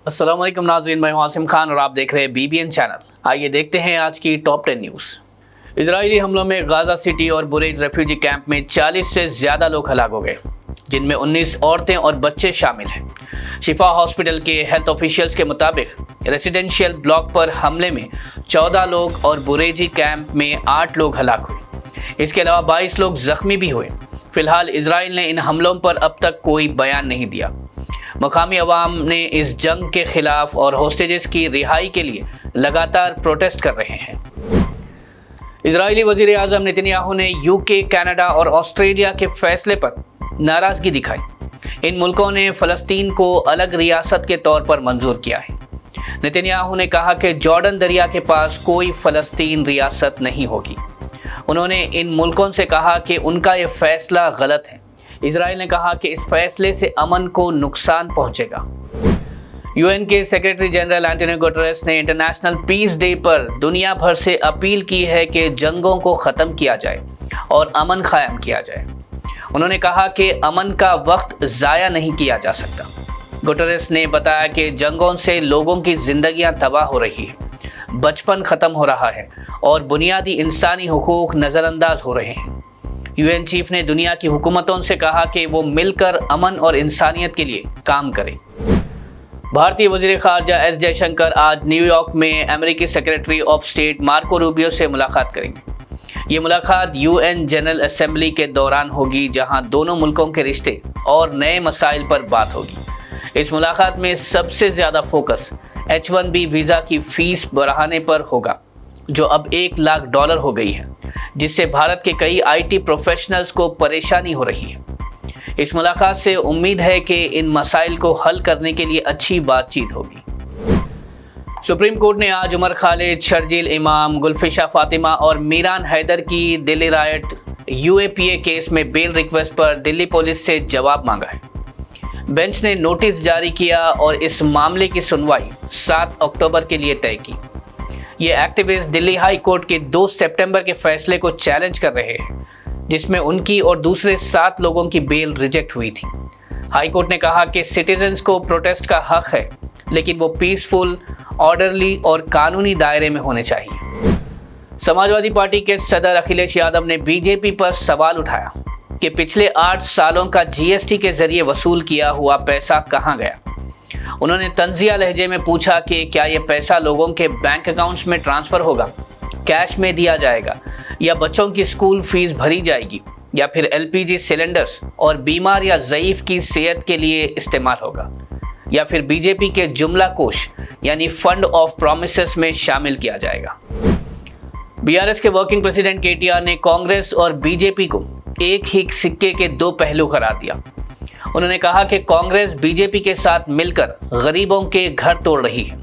अस्सलाम वालेकुम नाज़रीन, मैं हूं आसिम खान और आप देख रहे हैं BBN चैनल। आइए देखते हैं आज की टॉप 10 न्यूज़। इजरायली हमलों में गाज़ा सिटी और बुरेज रेफ्यूजी कैंप में 40 से ज़्यादा लोग हलाक हो गए, जिनमें 19 औरतें और बच्चे शामिल हैं। शिफा हॉस्पिटल के हेल्थ ऑफिशियल्स के मुताबिक रेसिडेंशियल ब्लॉक पर हमले में 14 लोग और बुरेजी कैंप में 8 लोग हलाक हुए। इसके अलावा 22 लोग जख्मी भी हुए। फिलहाल इजराइल ने इन हमलों पर अब तक कोई बयान नहीं दिया। मकामी अवाम ने इस जंग के खिलाफ और होस्टेजेस की रिहाई के लिए लगातार प्रोटेस्ट कर रहे हैं। इजरायली वजीर आज़म नेतन्याहू ने UK, कनाडा और ऑस्ट्रेलिया के फैसले पर नाराज़गी दिखाई। इन मुल्कों ने फ़लस्तीन को अलग रियासत के तौर पर मंजूर किया है। नेतन्याहू ने कहा कि जॉर्डन दरिया के पास कोई फ़लस्तीन रियासत नहीं होगी। उन्होंने इन मुल्कों से कहा कि उनका ये फैसला गलत है। इजराइल ने कहा कि इस फैसले से अमन को नुकसान पहुंचेगा। UN के सेक्रेटरी जनरल एंटोनियो गुटेरेस ने इंटरनेशनल पीस डे पर दुनिया भर से अपील की है कि जंगों को ख़त्म किया जाए और अमन कायम किया जाए। उन्होंने कहा कि अमन का वक्त ज़ाया नहीं किया जा सकता। गुटेरेस ने बताया कि जंगों से लोगों की ज़िंदगियां तबाह हो रही है, बचपन ख़त्म हो रहा है और बुनियादी इंसानी हुकूक नज़रअंदाज हो रहे हैं। UN चीफ ने दुनिया की हुकूमतों से कहा कि वो मिलकर अमन और इंसानियत के लिए काम करें। भारतीय वज़ीर ख़ारजा S जयशंकर आज न्यूयॉर्क में अमेरिकी secretary of state Marco Rubio से मुलाकात करेंगे। ये मुलाकात UN जनरल असेंबली के दौरान होगी, जहां दोनों मुल्कों के रिश्ते और नए मसाइल पर बात होगी। इस मुलाकात में सबसे ज़्यादा फोकस H-1B वीज़ा की फ़ीस बढ़ाने पर होगा, जो अब $1 लाख हो गई है, जिससे भारत के कई IT प्रोफेशनल्स को परेशानी हो रही है। इस मुलाकात से उम्मीद है कि इन मसाइल को हल करने के लिए अच्छी बातचीत होगी। सुप्रीम कोर्ट ने आज उमर खालिद, शर्जील इमाम, गुलफिशा फातिमा और मीरान हैदर की दिल्ली राइट UAPA केस में बेल रिक्वेस्ट पर दिल्ली पुलिस से जवाब मांगा है। बेंच ने नोटिस जारी किया और इस मामले की सुनवाई 7 अक्टूबर के लिए तय की। ये एक्टिविस्ट दिल्ली हाई कोर्ट के 2 सितंबर के फैसले को चैलेंज कर रहे हैं, जिसमें उनकी और दूसरे 7 लोगों की बेल रिजेक्ट हुई थी। हाई कोर्ट ने कहा कि सिटीजन्स को प्रोटेस्ट का हक है, लेकिन वो पीसफुल, ऑर्डरली और कानूनी दायरे में होने चाहिए। समाजवादी पार्टी के सदर अखिलेश यादव ने बीजेपी पर सवाल उठाया कि पिछले 8 सालों का GST के जरिए वसूल किया हुआ पैसा कहाँ गया। उन्होंने तंजिया लहजे में पूछा कि क्या ये पैसा लोगों के बैंक अकाउंट्स में ट्रांसफ़र होगा, कैश में दिया जाएगा, या बच्चों की स्कूल फीस भरी जाएगी, या फिर LPG सिलेंडर्स और बीमार या ज़ईफ़ की सेहत के लिए इस्तेमाल होगा, या फिर बीजेपी के जुमला कोष यानी फंड ऑफ प्रोमिसेस में शामिल किया जाएगा। BRS के वर्किंग प्रेसिडेंट KTR ने कांग्रेस और बीजेपी को एक ही सिक्के के 2 पहलू करार दिया। उन्होंने कहा कि कांग्रेस बीजेपी के साथ मिलकर गरीबों के घर तोड़ रही है।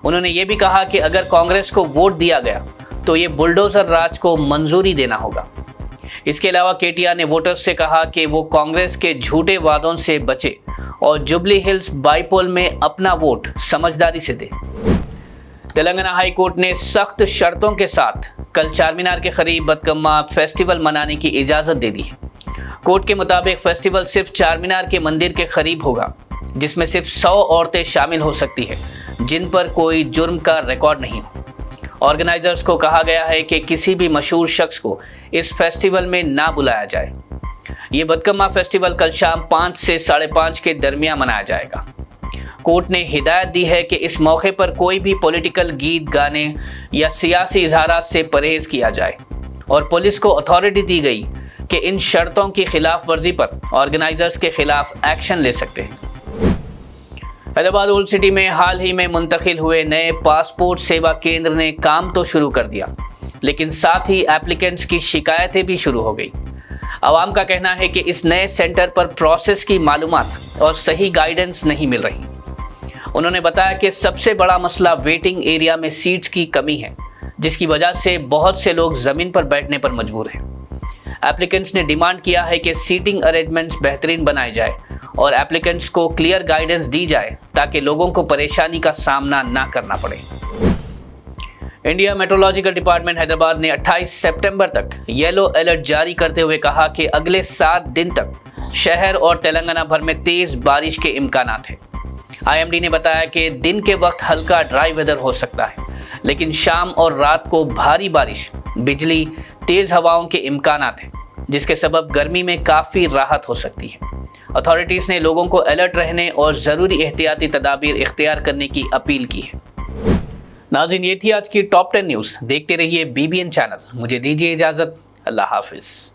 उन्होंने ये भी कहा कि अगर कांग्रेस को वोट दिया गया तो ये बुलडोजर राज को मंजूरी देना होगा। इसके अलावा KTR ने वोटर्स से कहा कि वो कांग्रेस के झूठे वादों से बचे और जुबली हिल्स बाईपोल में अपना वोट समझदारी से दे। तेलंगाना हाई कोर्ट ने सख्त शर्तों के साथ कल चारमीनार के करीब बतकम्मा फेस्टिवल मनाने की इजाज़त दे दी है। कोर्ट के मुताबिक फेस्टिवल सिर्फ चारमीनार के मंदिर के करीब होगा, जिसमें सिर्फ 100 औरतें शामिल हो सकती है, जिन पर कोई जुर्म का रिकॉर्ड नहीं हो। ऑर्गेनाइजर्स को कहा गया है कि किसी भी मशहूर शख्स को इस फेस्टिवल में ना बुलाया जाए। ये बतकम्मा फेस्टिवल कल शाम 5 से 5:30 के दरमियान मनाया जाएगा। कोर्ट ने हिदायत दी है कि इस मौके पर कोई भी पॉलिटिकल गीत गाने या सियासी इजहारात से परहेज किया जाए, और पुलिस को अथॉरिटी दी गई कि इन शर्तों की खिलाफ वर्जी पर ऑर्गेनाइजर्स के खिलाफ एक्शन ले सकते हैं। हैदराबाद ओल्ड सिटी में हाल ही में मुंतकिल हुए नए पासपोर्ट सेवा केंद्र ने काम तो शुरू कर दिया, लेकिन साथ ही एप्लीकेंट्स की शिकायतें भी शुरू हो गई। आवाम का कहना है कि इस नए सेंटर पर प्रोसेस की मालूमात और सही गाइडेंस नहीं मिल रही। उन्होंने बताया कि सबसे बड़ा मसला वेटिंग एरिया में सीट्स की कमी है, जिसकी वजह से बहुत से लोग ज़मीन पर बैठने पर मजबूर हैं। एप्लीकेंट्स ने डिमांड किया है कि सीटिंग अरेंजमेंट्स बेहतरीन बनाए जाए और एप्लीकेंट्स को क्लियर गाइडेंस दी जाए, ताकि लोगों को परेशानी का सामना ना करना पड़े। इंडिया मेट्रोलॉजिकल डिपार्टमेंट हैदराबाद ने 28 सितंबर तक येलो अलर्ट जारी करते हुए कहा कि अगले 7 दिन तक शहर और तेलंगाना भर में तेज बारिश के इम्कानात हैं। आईएमडी ने बताया कि दिन के वक्त हल्का ड्राई वेदर हो सकता है, लेकिन शाम और रात को भारी बारिश, बिजली, तेज हवाओं के इम्कानात हैं, जिसके सबब गर्मी में काफ़ी राहत हो सकती है। अथॉरिटीज़ ने लोगों को अलर्ट रहने और ज़रूरी एहतियाती तदाबीर इख्तियार करने की अपील की है। नाज़रीन, ये थी आज की टॉप 10 न्यूज़। देखते रहिए BBN चैनल। मुझे दीजिए इजाज़त। अल्लाह हाफिज़।